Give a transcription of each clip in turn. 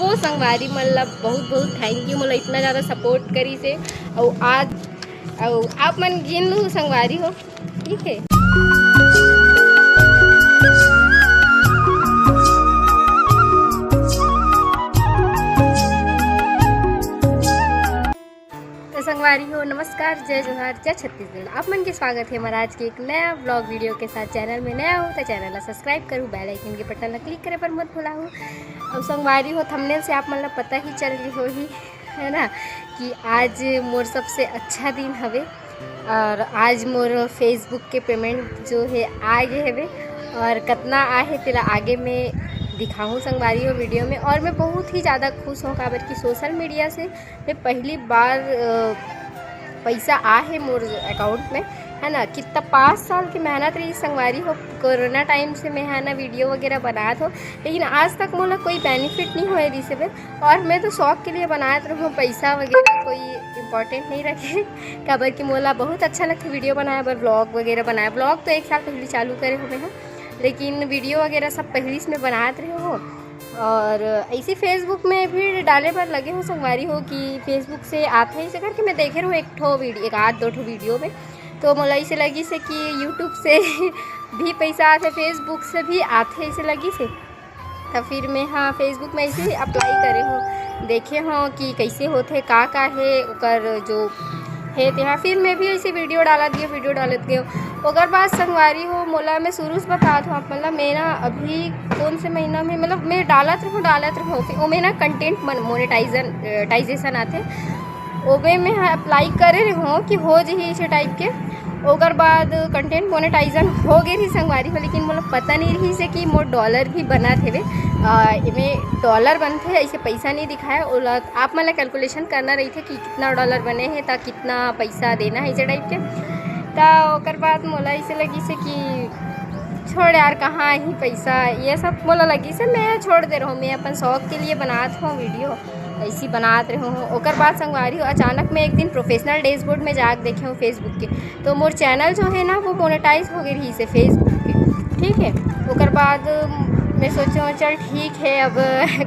सबो संगवारी मतलब बहुत बहुत थैंक यू, मतलब इतना ज़्यादा सपोर्ट करी से। और आज और आप मन गिन लूँ संगवारी हो, ठीक है। संगवारी हो, नमस्कार, जय जोहार, जय छत्तीसगढ़। आप मन के स्वागत है हमारा आज के एक नया ब्लॉग वीडियो के साथ। चैनल में नया हो तो चैनल सब्सक्राइब करूँ, बेल आइकन के बटन क्लिक करे पर मत भूला हो। और संगवारी हो, थंबनेल से आप मतलब पता ही चल रही हो ही है ना कि आज मोर सबसे अच्छा दिन हवे। और आज मोर फेसबुक के पेमेंट जो है आ गए हवे, और कितना आए तेरा आगे में दिखाऊँ संगवारी हो वीडियो में। और मैं बहुत ही ज़्यादा खुश हूँ, काबर कि सोशल मीडिया से मैं पहली बार पैसा आ है मोर अकाउंट में, है ना। कितना 5 साल की मेहनत रही संगवारी हो। कोरोना टाइम से मैं है ना वीडियो वगैरह बनात हो, लेकिन आज तक मोला कोई बेनिफिट नहीं हुए दिसे पे। और मैं तो शौक के लिए बनात रहूँ, पैसा वगैरह कोई इम्पोर्टेंट नहीं रखे। काबर कि मोला बहुत अच्छा लगता वीडियो बनाया बर, ब्लॉग वगैरह बनाया। ब्लॉग तो 1 साल पहले चालू करे हुए हैं, लेकिन वीडियो वगैरह सब पहले से मैं बनाते रहे हो। और ऐसे फेसबुक में भी डाले पर लगे हो संगवारी हो कि फेसबुक से आते ही से करके मैं देखे रहूँ एक आध दो वीडियो में। तो मोला ऐसे लगी से कि यूट्यूब से भी पैसा आते, फेसबुक से भी आते ऐसे लगी से। तब फिर मैं हाँ फेसबुक में ऐसे अप्लाई करे हूँ, देखे हूँ कि कैसे होते का है ओकर जो है तेहा। फिर मैं भी ऐसे वीडियो डालत गए। ओकर बाद संगवारी हो मोला मैं शुरू से बतात हूँ, मतलब मैं ना अभी कौन से महीना में मतलब मैं डालत रहूँ फिर वो में ना कंटेंट मोनेटाइजेशन आते, ओबे में अप्लाई करे रहूँ कि हो जाही ऐसे टाइप के। ओकर बाद कंटेंट मोनेटाइजन हो गई रही संगवारी हो, लेकिन मोला पता नहीं रही से कि मोर डॉलर भी बना थे। इमें डॉलर बनते ऐसे पैसा नहीं दिखाया। ओला आप मतलब कैलकुलेशन करना रही थे कि कितना डॉलर बने हैं तो कितना पैसा देना है ऐसे टाइप के। तो ओकर बाद मोला ऐसे लगी से कि छोड़ यार कहाँ ही पैसा, ये सब मोला लगी से मैं छोड़ दे रहा हूँ। मैं अपन शौक के लिए बनात हूँ वीडियो, ऐसी बनात रहे हूँ। ओकर बाद संगवारी हो अचानक मैं एक दिन प्रोफेशनल डैशबोर्ड में जाके देखे हूँ फेसबुक के, तो मोर चैनल जो है ना वो मोनेटाइज हो गई रही से फेसबुक के, ठीक है। ओकर बाद मैं सोचा चल ठीक है, अब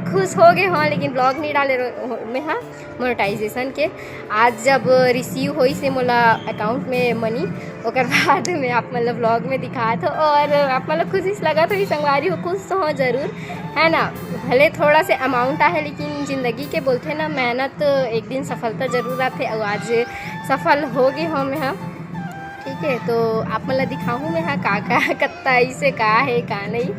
खुश हो गए हाँ, लेकिन ब्लॉग नहीं डाले मैं हाँ मोनेटाइजेशन के। आज जब रिसीव हुई से मोला अकाउंट में मनी, ओकर बाद मैं आप मतलब ब्लॉग में दिखा था। और आप मतलब खुशी से लगा तो संगवारी हो, खुश तो हो जरूर, है ना। भले थोड़ा से अमाउंट आए, लेकिन ज़िंदगी के बोलते ना मेहनत एक दिन सफलता जरूर आते। और आज सफल हो गए हो मैं हाँ, ठीक है। तो आप मतलब दिखाऊँ मैं हाँ का कत्ता ऐसे का है का नहीं,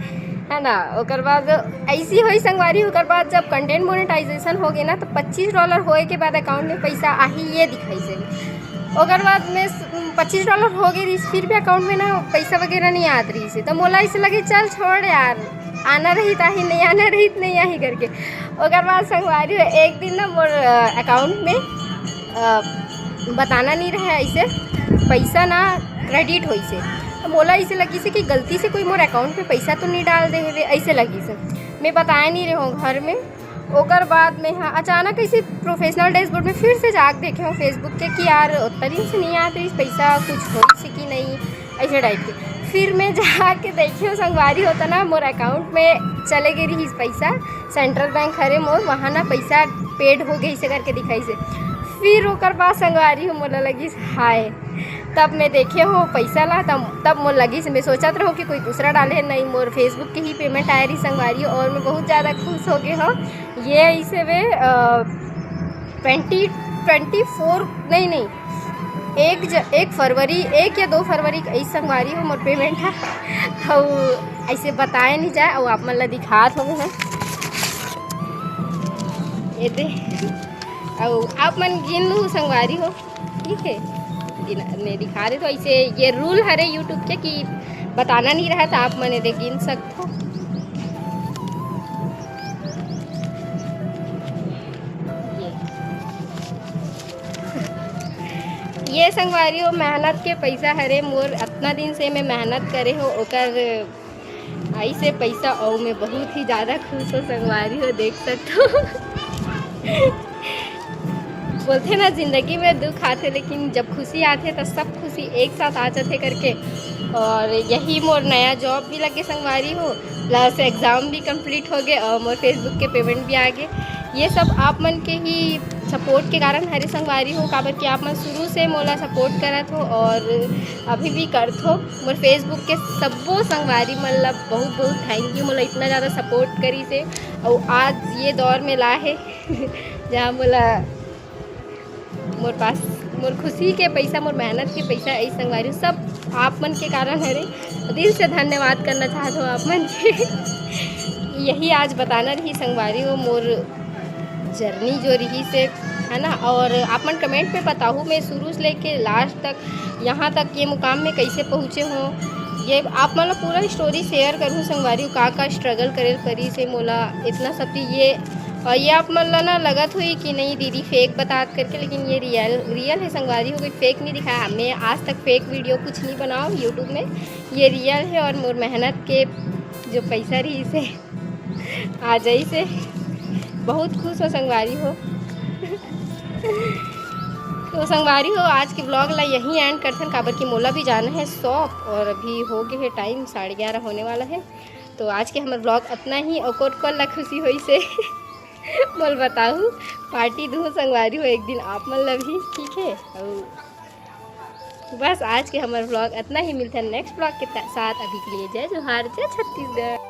है ना। ओकर बाद ऐसी हुई संगवारी। ओकर बाद जब कंटेंट मोनेटाइजेशन हो गए ना, तो $25 होए के बाद अकाउंट में पैसा आही ये दिखाई से। ओकर बाद में $25 हो गई रही, फिर भी अकाउंट में ना पैसा वगैरह नहीं आत रही से। तो मोला ऐसे लगे चल छोड़ यार, आना रही ताही नहीं, आना रही नहीं आही करके। ओकर बाद संगवारी एक दिन ना मोर अकाउंट में बताना नहीं रहा ऐसे पैसा ना क्रेडिट हुई से। तो मोला ऐसे लगी से कि गलती से कोई मोर अकाउंट में पैसा तो नहीं डाल दे हुए, ऐसे लगी से। मैं बताया नहीं रही हूँ घर में। ओकर बाद में हाँ अचानक ऐसे प्रोफेशनल डैशबोर्ड में फिर से जाके देखे हूँ फेसबुक के कि यार उतना दिन से नहीं आते पैसा, कुछ हो से कि नहीं ऐसे टाइप के। फिर मैं जाके देखी हूँ संगवारी होता ना मोर अकाउंट में चले गई रही पैसा, सेंट्रल बैंक हरे मोर वहाँ ना पैसा पेड हो गई से करके दिखाई से। फिर ओकर बाद संगवारी हो मोला लगी हाय, तब मैं देखे हो पैसा ला, तब मोर लगी से मैं सोचत रहूँ कि कोई दूसरा डाले, नहीं मोर फेसबुक के ही पेमेंट आए रही संगवारी। और मैं बहुत ज़्यादा खुश हो गए हो। ये ऐसे वे 24 नहीं 1 फरवरी 1 या 2 फरवरी ऐसे संगवारी हो मोर पेमेंट है। और ऐसे बताए नहीं जाए, और आप मतलब दिखात हो है ये दे, और आप मन गिन लूँ संगवारी हो, ठीक है। मैं दिखा रहे तो ऐसे ये रूल हरे यूट्यूब के कि बताना नहीं रहा था, आप मैंने दे गिन सकते हो। ये संगवारी हो मेहनत के पैसा हरे मोर, इतना दिन से मैं मेहनत करे हो ओकर ऐसे पैसा। और मैं बहुत ही ज़्यादा खुश हो संगवारी हो, देख सकते हो। बोलते ना ज़िंदगी में दुख आते, लेकिन जब खुशी आते तो सब खुशी एक साथ आ जाते करके। और यही मोर नया जॉब भी लगे संगवारी हो, प्लस एग्ज़ाम भी कंप्लीट हो गए और मोर फेसबुक के पेमेंट भी आ गए। ये सब आप मन के ही सपोर्ट के कारण हरे संगवारी हो, काबर कि आप मन शुरू से मोला सपोर्ट करत हो और अभी भी करत हो। मोर फेसबुक के सब्बो संगवारी मन ला बहुत बहुत थैंक यू, मोला इतना ज़्यादा सपोर्ट करी से और आज ये दौर में ला है जहाँ मोला मोर पास मोर खुशी के पैसा, मोर मेहनत के पैसा ऐसे संगवारी सब आप मन के कारण हरे। दिल से धन्यवाद करना चाहत हो आप मन के। यही आज बताना रही संगवारी हो मोर जर्नी जो रही से, है ना। और आप मन कमेंट पे बताओ मैं शुरू से लेके लास्ट तक यहाँ तक ये मुकाम में कैसे पहुँचे हों। ये आप मन पूरा स्टोरी शेयर करूँ संगवारी का स्ट्रगल करे करी से मोला इतना सब चीज़ ये आप मन ला ना लगत हुई कि नहीं दीदी फेक बतात करके, लेकिन ये रियल है संगवारी हो, कोई फेक नहीं दिखाया। मैं आज तक फेक वीडियो कुछ नहीं बनाओ यूट्यूब में, ये रियल है और मोर मेहनत के जो पैसा रही से आ जाई से बहुत खुश हो संगवारी हो। तो संगवारी हो आज के ब्लॉग ला यहीं एंड करथन, काबर की मोला भी जाना है शॉप और अभी हो गए है टाइम 11:30 होने वाला है। तो आज के हमारे ब्लॉग इतना ही। और कोट ला खुशी हुई से बोल बताऊँ पार्टी दूँ संगवारी हो एक दिन आप मन ला भी, ठीक है। और बस आज के हमारे ब्लॉग इतना ही, मिलता है नेक्स्ट ब्लॉग के साथ। अभी के लिए जय जोहार, जय छत्तीसगढ़।